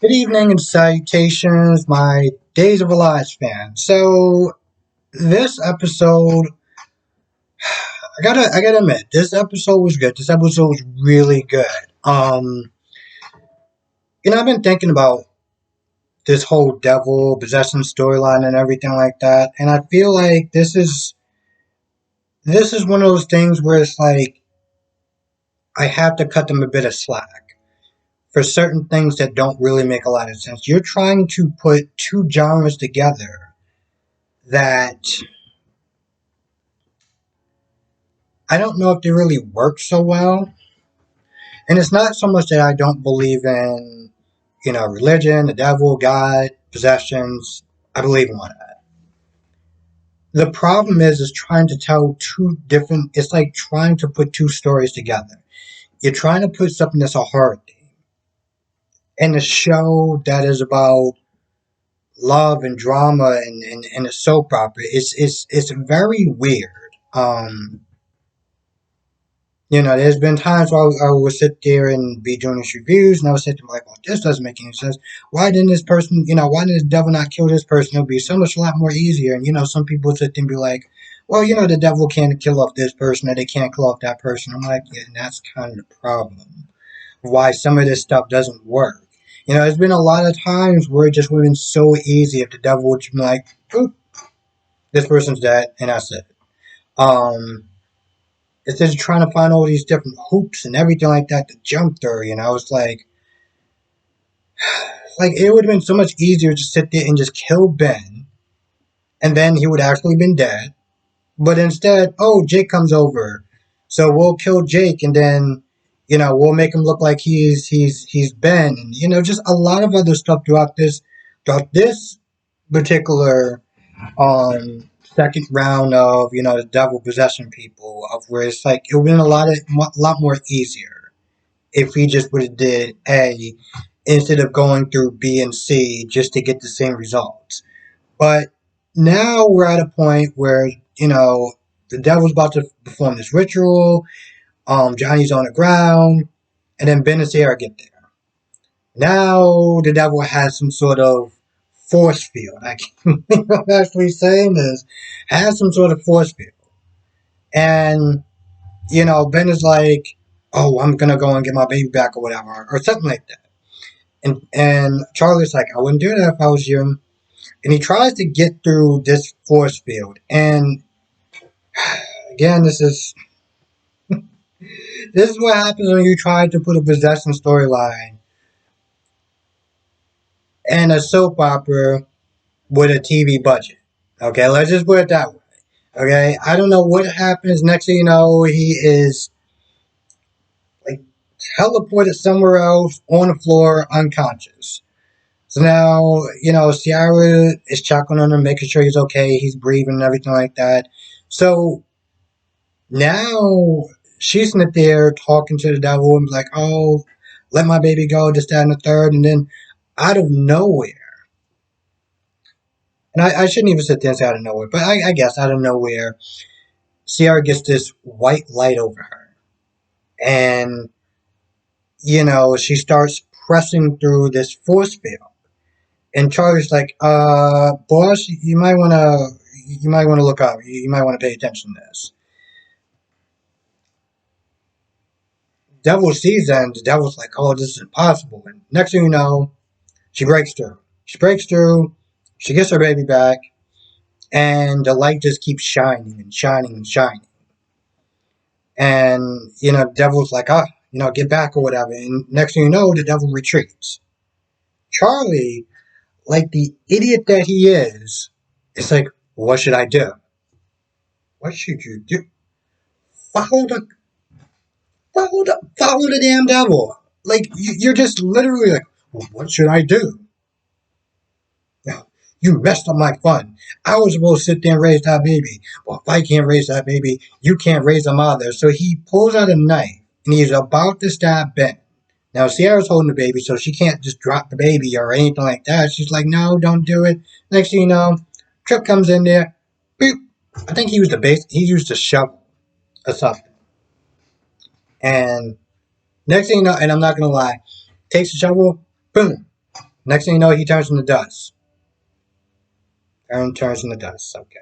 Good evening and salutations, my Days of Elias fan. So this episode, I gotta admit, this episode was good. This episode was really good. Um, I've been thinking about this whole devil possession storyline and everything like that, and I feel like this is one of those things where it's like I have to cut them a bit of slack for certain things that don't really make a lot of sense. You're trying to put two genres together that I don't know if they really work so well. And it's not so much that I don't believe in, religion, the devil, God, possessions. I believe in all that. The problem is trying to tell two different. It's like trying to put two stories together. You're trying to put something that's a horror theme in a show that is about love and drama and a soap opera. It's very weird. Um, there's been times where I would sit there and be doing these reviews, and I would sit there like, well, this doesn't make any sense. Why didn't this person, why didn't the devil not kill this person? It would be so much a lot more easier. And, some people would sit there and be like, well, the devil can't kill off this person or they can't kill off that person. I'm like, yeah, and that's kind of the problem. Why some of this stuff doesn't work. There's been a lot of times where it just would have been so easy if the devil would just be like, oop, this person's dead, and that's it. Um, Instead of trying to find all these different hoops and everything like that to jump through, it's like it would have been so much easier to sit there and just kill Ben, and then he would actually been dead. But instead, oh, Jake comes over, so we'll kill Jake, and then we'll make him look like he's Ben, and just a lot of other stuff throughout this particular second round of the devil possession people, of where it's like it would have been a lot more easier if he just would have did A instead of going through B and C just to get the same results. But now we're at a point where the devil's about to perform this ritual. Johnny's on the ground, and then Ben and Sierra get there. Now the devil has some sort of force field. I can't think I'm actually saying this. Has some sort of force field. And, Ben is like, oh, I'm going to go and get my baby back or whatever, or something like that. And Charlie's like, I wouldn't do that if I was you. And he tries to get through this force field. And again, this is what happens when you try to put a possession storyline and a soap opera with a TV budget. Okay, let's just put it that way. Okay, I don't know what happens. Next thing you know, he is like teleported somewhere else on the floor, unconscious. So now, Ciara is checking on him, making sure he's okay, he's breathing and everything like that. So now she's sitting there talking to the devil and be like, oh, let my baby go, this, that, and the third. And then out of nowhere, and I shouldn't even sit there and say out of nowhere, but I guess out of nowhere, Ciara gets this white light over her. And, she starts pressing through this force field. And Charlie's like, boss, you might wanna look up. You might want to pay attention to this. Devil sees that and the devil's like, oh, this is impossible. And next thing you know, she breaks through. She breaks through, she gets her baby back, and the light just keeps shining and shining and shining. And, devil's like, get back or whatever. And next thing you know, the devil retreats. Charlie, like the idiot that he is like, what should I do? What should you do? Follow the, follow the damn devil. Like, you're just literally like, well, what should I do? Now, you messed up my fun. I was supposed to sit there and raise that baby. Well, if I can't raise that baby, you can't raise them either. So he pulls out a knife and he's about to stab Ben. Now, Ciara's holding the baby, so she can't just drop the baby or anything like that. She's like, no, don't do it. Next thing you know, Trip comes in there. Boop. I think he used a shovel or something. And next thing you know, and I'm not going to lie, takes the shovel, boom. Next thing you know, he turns into dust. Aaron turns into dust. Okay.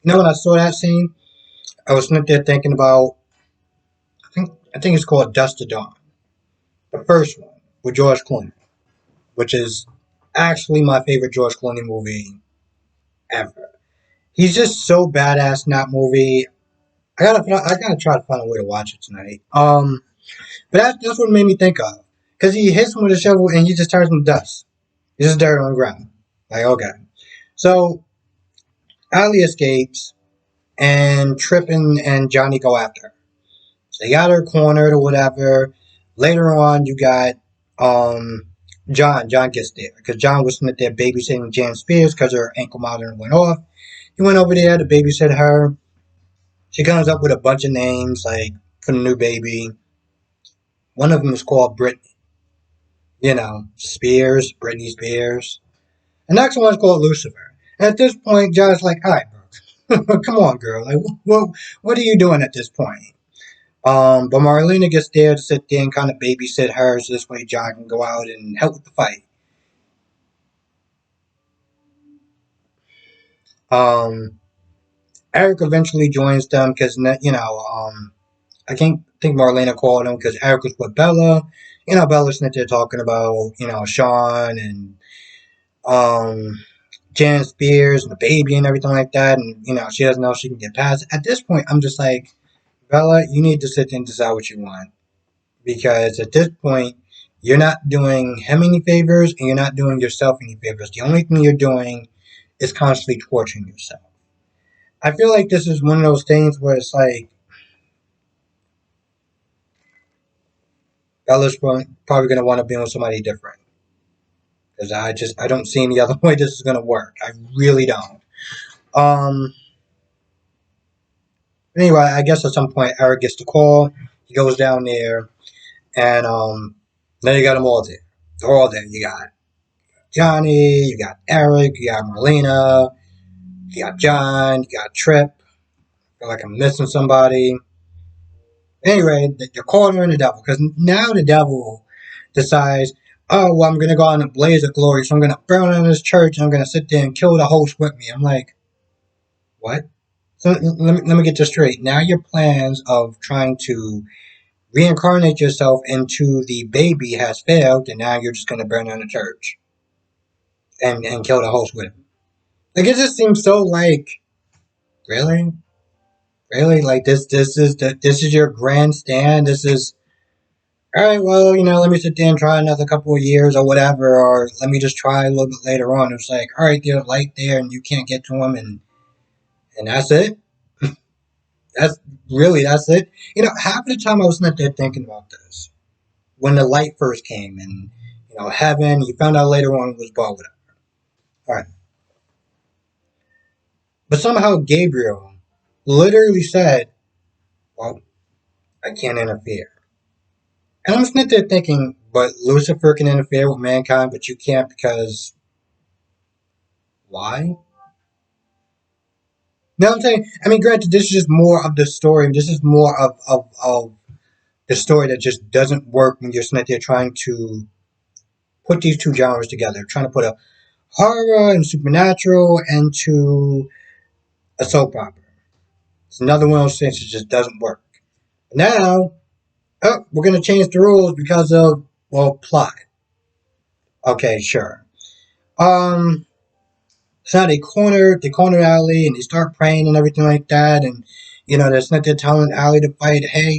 You know, when I saw that scene, I was sitting there thinking about. I think it's called Dust to Dawn, the first one with George Clooney, which is actually my favorite George Clooney movie ever. He's just so badass in that movie. I gotta try to find a way to watch it tonight. But that's what it made me think of, because he hits him with a shovel and he just turns into dust. He's just dirt on the ground. Like, okay, so Ali escapes and Trip and Johnny go after her. So they got her cornered or whatever. Later on, you got um John. John gets there because John was sitting there babysitting Jan Spears because her ankle monitor went off. He went over there to babysit her. She comes up with a bunch of names like for the new baby. One of them is called Britney. You know, Spears, Britney Spears. The next one's called Lucifer. And at this point, John's like, all right, bro, come on, girl. Like, what are you doing at this point? But Marlena gets there to sit there and kind of babysit her, so this way John can go out and help with the fight. Um, Eric eventually joins them because I can't think Marlena called him because Eric was with Bella. You know, Bella's sitting there talking about Sean and um Jan Spears and the baby and everything like that, and she doesn't know if she can get past it. At this point, I'm just like, Bella, you need to sit there and decide what you want. Because at this point, you're not doing him any favors and you're not doing yourself any favors. The only thing you're doing is constantly torturing yourself. I feel like this is one of those things where it's like Bella's probably going to want to be with somebody different. Because I don't see any other way this is going to work. I really don't. Um. Anyway, I guess at some point Eric gets the call. He goes down there, and then you got them all there. They're all there. You got Johnny, you got Eric, you got Marlena, you got John, you got Trip. I feel like I'm missing somebody. Anyway, they're calling her the devil because now the devil decides, oh, well, I'm going to go on a blaze of glory, so I'm going to burn down this church and I'm going to sit there and kill the host with me. I'm like, what? So let me get this straight. Now your plans of trying to reincarnate yourself into the baby has failed, and now you're just going to burn down the church and kill the host with him. Like, it just seems so like, really? Really? Like, this is your grandstand? This is, all right, well, let me sit there and try another couple of years or whatever, or let me just try a little bit later on. It's like, all right, there's a light there and you can't get to him, and that's it? That's it? Half the time I was sitting there thinking about this. When the light first came and, heaven, you found out later on it was God, whatever. All right. But somehow Gabriel literally said, well, I can't interfere. And I'm sitting there thinking, but Lucifer can interfere with mankind, but you can't because why? You know what I'm saying? I mean, granted, this is just more of the story. This is more of the story that just doesn't work when you're sitting there trying to put these two genres together, trying to put a horror and supernatural into a soap opera. It's another one of those things that just doesn't work. Now, we're going to change the rules because of, well, plot. Okay, sure. Um, so now they corner Ali and they start praying and everything like that. And, there's nothing telling Ali to fight. Hey,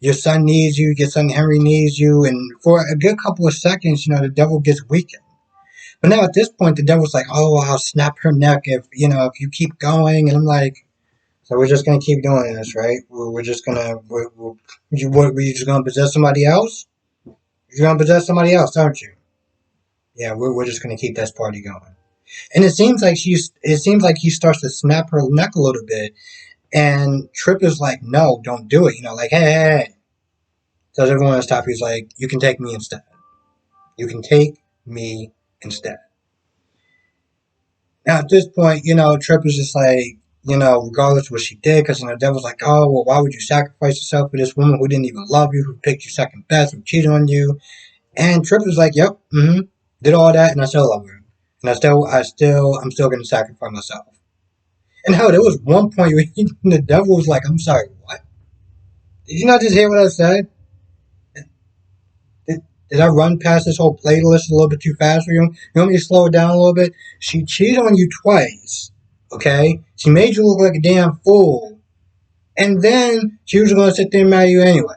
your son needs you. Your son Henry needs you. And for a good couple of seconds, the devil gets weakened. But now at this point, the devil's like, oh, I'll snap her neck if you keep going. And I'm like, so we're just gonna keep doing this, right? We're just gonna we're just gonna possess somebody else. You're gonna possess somebody else, aren't you? Yeah, we're just gonna keep this party going. And it seems like he starts to snap her neck a little bit, and Trip is like, no, don't do it. Like, hey. Tells everyone to stop. He's like, you can take me instead. You can take me instead. Now at this point, Trip is just like, regardless of what she did, because Devil's like, oh, well, why would you sacrifice yourself for this woman who didn't even love you, who picked you second best, who cheated on you? And Trip was like, yep, did all that, and I still love her, and I'm still gonna sacrifice myself. And hell, there was one point where the Devil was like, I'm sorry, what? Did you not just hear what I said? Did I run past this whole playlist a little bit too fast for you? You want me to slow it down a little bit? She cheated on you twice, okay? She made you look like a damn fool, and then she was going to sit there and marry you anyway.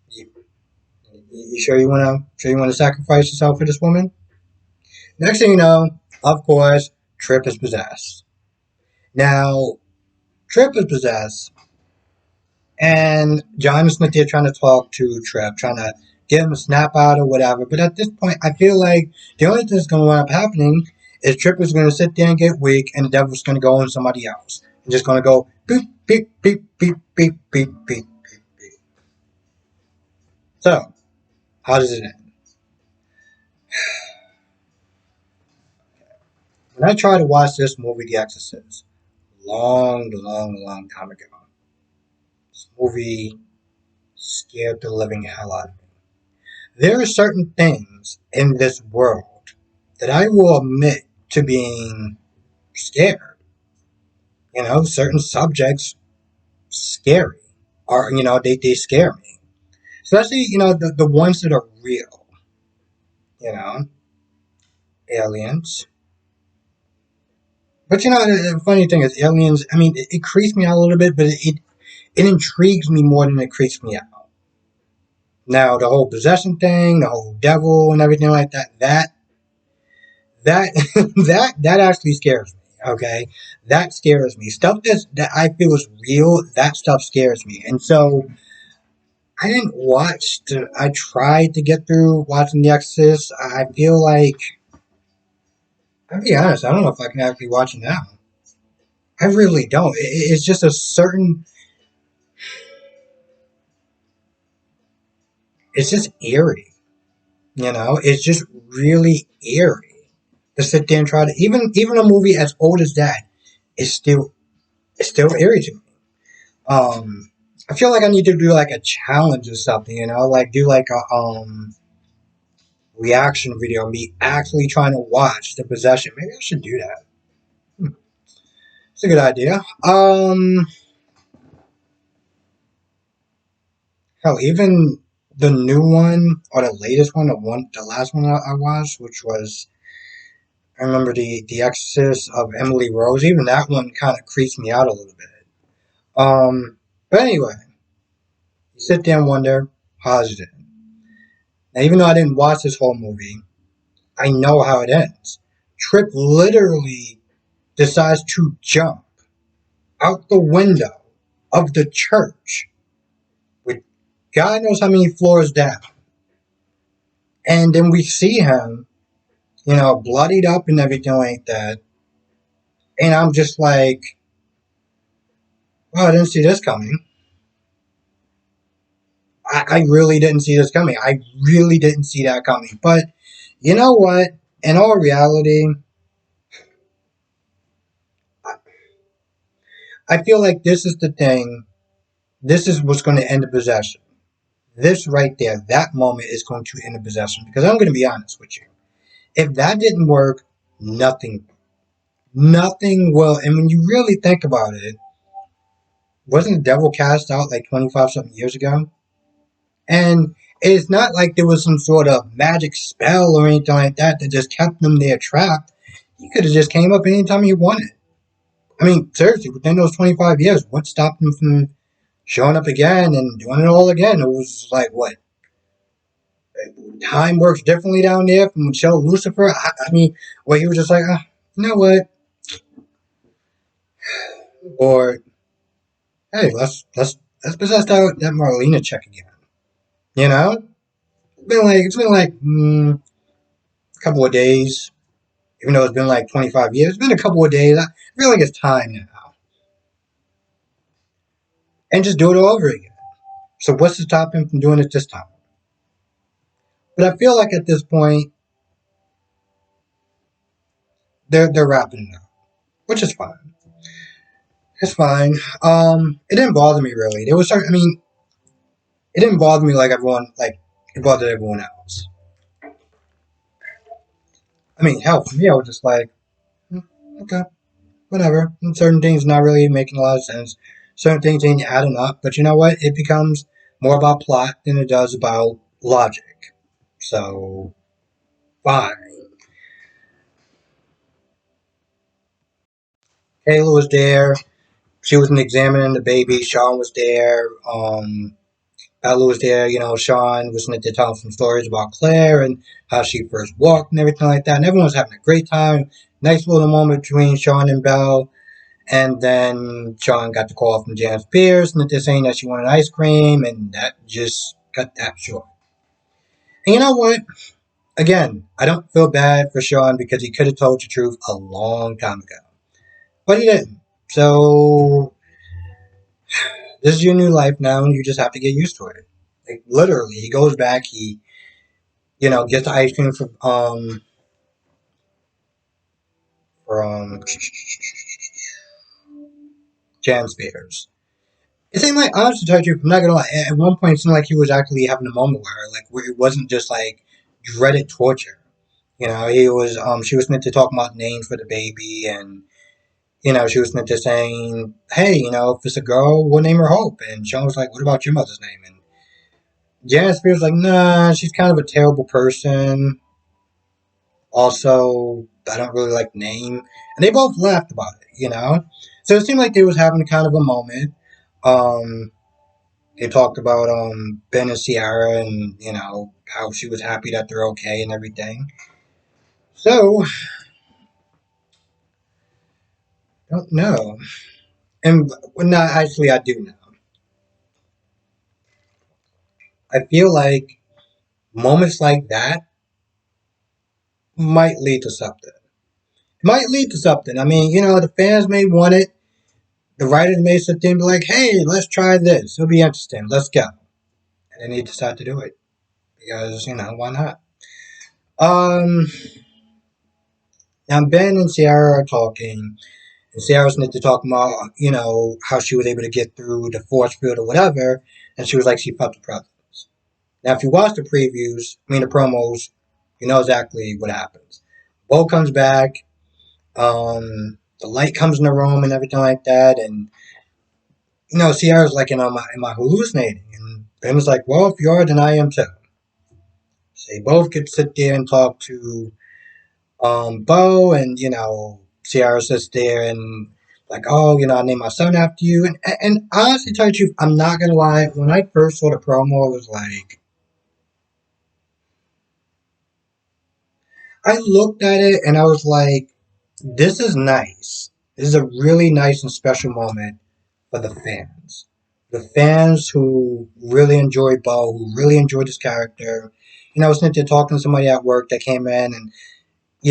You sure you wanna sacrifice yourself for this woman? Next thing you know, of course, Trip is possessed. Now, Trip is possessed, and John is not there trying to talk to Trip, trying to get him a snap out or whatever. But at this point, I feel like the only thing that's going to wind up happening is Trip is going to sit there and get weak, and the Devil's going to go on somebody else. And just going to go beep, beep, beep, beep, beep, beep, beep, beep, beep. So, how does it end? When I tried to watch this movie, The Exorcist, long time ago, this movie scared the living hell out of me. There are certain things in this world that I will admit to being scared. Certain subjects scary, or they scare me. Especially the ones that are real. You know, aliens. But the funny thing is, aliens. I mean, it creeps me out a little bit, but it intrigues me more than it creeps me out. Now, the whole possession thing, the whole devil and everything like that that actually scares me. Okay, that scares me. Stuff that I feel is real. That stuff scares me, and so I didn't watch. I tried to get through watching The Exorcist. I feel like, I'll be honest, I don't know if I can actually watch it now. I really don't. It's just a certain. It's just eerie. It's just really eerie to sit there and try to even a movie as old as that is still it's still eerie to me. I feel like I need to do like a challenge or something, like do like a reaction video of me actually trying to watch The Possession. Maybe I should do that. It's a good idea. Hell, even the new one or the latest one, the last one I watched, which was I remember the Exorcist of Emily Rose. Even that one kind of creeps me out a little bit. But anyway, you sit there and wonder how's it end. Now, even though I didn't watch this whole movie, I know how it ends. Trip literally decides to jump out the window of the church with God knows how many floors down. And then we see him, bloodied up and everything like that. And I'm just like, oh, I didn't see this coming. I really didn't see this coming. I really didn't see that coming. But you know what? In all reality, I feel like this is the thing. This is what's going to end the possession. This right there, that moment is going to end the possession. Because I'm going to be honest with you. If that didn't work, nothing will. And when you really think about it, wasn't the devil cast out like 25 something years ago? And it's not like there was some sort of magic spell or anything like that that just kept them there trapped. He could have just came up anytime he wanted. I mean, seriously, within those 25 years, what stopped him from showing up again and doing it all again? It was like, what? Time works differently down there from Michelle Lucifer? I mean, where he was just like, you know what? Or, hey, let's possess that Marlena check again. You know? It's been like a couple of days. Even though it's been like 25 years, it's been a couple of days. I feel like it's time now. And just do it all over again. So what's to stop him from doing it this time? But I feel like at this point, they're wrapping it up, which is fine. It's fine. It didn't bother me really. There was certain, I mean, it didn't bother me like everyone, like it bothered everyone else. I mean, hell, for me, I was just like, "Hmm, okay, whatever. And certain things not really making a lot of sense. Certain things ain't adding up. But you know what? It becomes more about plot than it does about logic. So, fine. Kayla was there. She was examining the baby. Sean was there. Ella was there. You know, Sean was to tell some stories about Claire and how she first walked and everything like that. And everyone was having a great time. Nice little moment between Sean and Belle. And then Sean got the call from Janice Pierce and they're saying that she wanted ice cream, and that just cut that short. And you know what? Again, I don't feel bad for Sean because he could have told the truth a long time ago. But he didn't. So this is your new life now, and you just have to get used to it. Like literally, he goes back. He, gets the ice cream from Jan Spears. It seemed like, honestly, to tell you, I'm not gonna lie. At one point, it seemed like he was actually having a moment with her, like where it wasn't just like dreaded torture. He was. She was meant to talk about names for the baby, and she was meant to saying, "Hey, if it's a girl, we'll name her Hope." And Sean was like, "What about your mother's name?" And Janet Spears was like, "Nah, she's kind of a terrible person. Also, I don't really like the name." And they both laughed about it. So it seemed like they was having kind of a moment. Um, they talked about Ben and Ciara, and how she was happy that they're okay and everything. So, don't know. And well, no, actually, I do know. I feel like moments like that might lead to something. Might lead to something. I mean, the fans may want it. The writers may sit there and be like, "Hey, let's try this. It'll be interesting. Let's go." And then they decide to do it because why not? Um, Now Ben and Ciara are talking, and Ciara's need to talk about how she was able to get through the force field or whatever, and she was like she felt the presence. Now, if you watch the previews, the promos, you know exactly what happens. Bo comes back. The light comes in the room and everything like that, and Ciara's like, am I hallucinating? And Ben was like, well, if you are, then I am too. So they both get to sit there and talk to Bo, and Ciara sits there and like, oh, I named my son after you, and honestly, tell you the truth, I'm not gonna lie. When I first saw the promo, it was like I looked at it and I was like, this is nice. This is a really nice and special moment for the fans. The fans who really enjoy Bo, who really enjoyed his character. I was sitting there talking to somebody at work that came in, and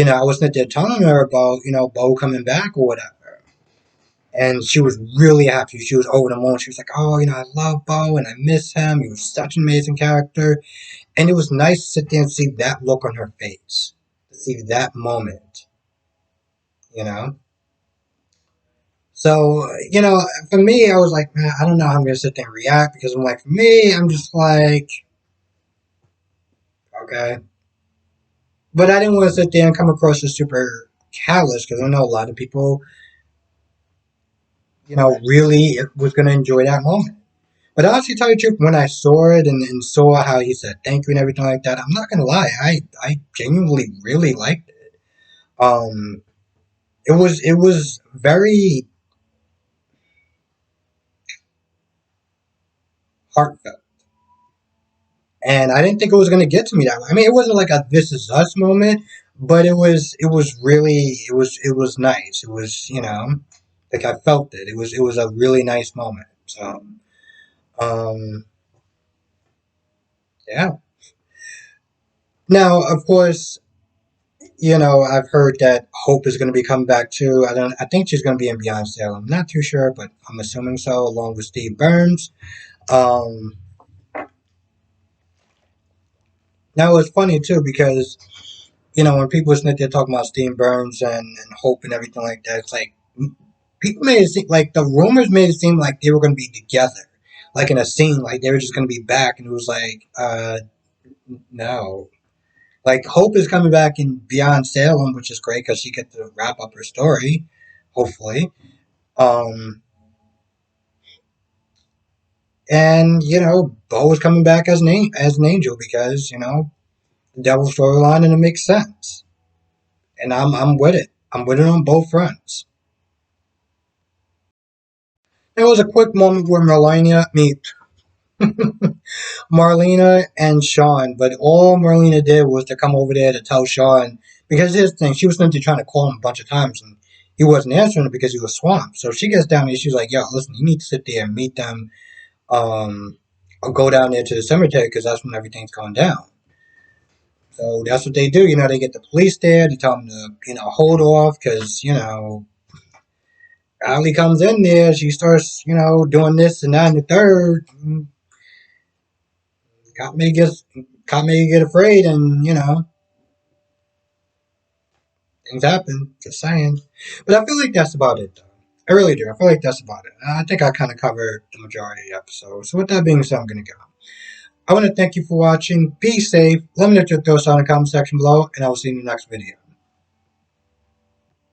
I was sitting there telling her about Bo coming back or whatever. And she was really happy. She was over the moon. She was like, "Oh, I love Bo and I miss him. He was such an amazing character." And it was nice to sit there and see that look on her face, to see that moment. You know. So, for me, I was like, man, I don't know how I'm going to sit there and react because I'm like, for me, I'm just like, okay. But I didn't want to sit there and come across as super callous because I know a lot of people, really was going to enjoy that moment. But honestly, tell you the truth, when I saw it and saw how he said thank you and everything like that, I'm not going to lie, I genuinely really liked it. Um, it was very heartfelt. And I didn't think it was going to get to me that way. I mean, it wasn't like a "This Is Us" moment, but it was really it was nice. It was like I felt it. It was a really nice moment. So um, yeah. Now, of course, I've heard that Hope is going to be coming back too. I don't. I think she's going to be in Beyond Sale. I'm not too sure, but I'm assuming so, along with Steve Burns. Um, Now it's funny too because when people sit there talking about Steve Burns and Hope and everything like that, it's like people made it seem like the rumors made it seem like they were going to be together, like in a scene, like they were just going to be back, and it was like, no. Like Hope is coming back in Beyond Salem, which is great because she gets to wrap up her story, hopefully. Um, and Bo is coming back as an angel because the devil storyline, and it makes sense. And I'm with it. I'm with it on both fronts. There was a quick moment where Marlena and Sean, but all Marlena did was to come over there to tell Sean, because here's the thing, she was simply trying to call him a bunch of times and he wasn't answering it because he was swamped. So she gets down there, she's like, yo, listen, you need to sit there and meet them, or go down there to the cemetery because that's when everything's going down. So that's what they do. They get the police there. They tell them to, hold off because, Allie comes in there. She starts, doing this and that and the third. Cop may get afraid, and things happen. Just saying. But I feel like that's about it, though. I really do. I feel like that's about it. I think I kind of covered the majority of the episode. So with that being said, I'm gonna go. I want to thank you for watching. Be safe. Let me know your thoughts down in the comment section below, and I will see you in the next video.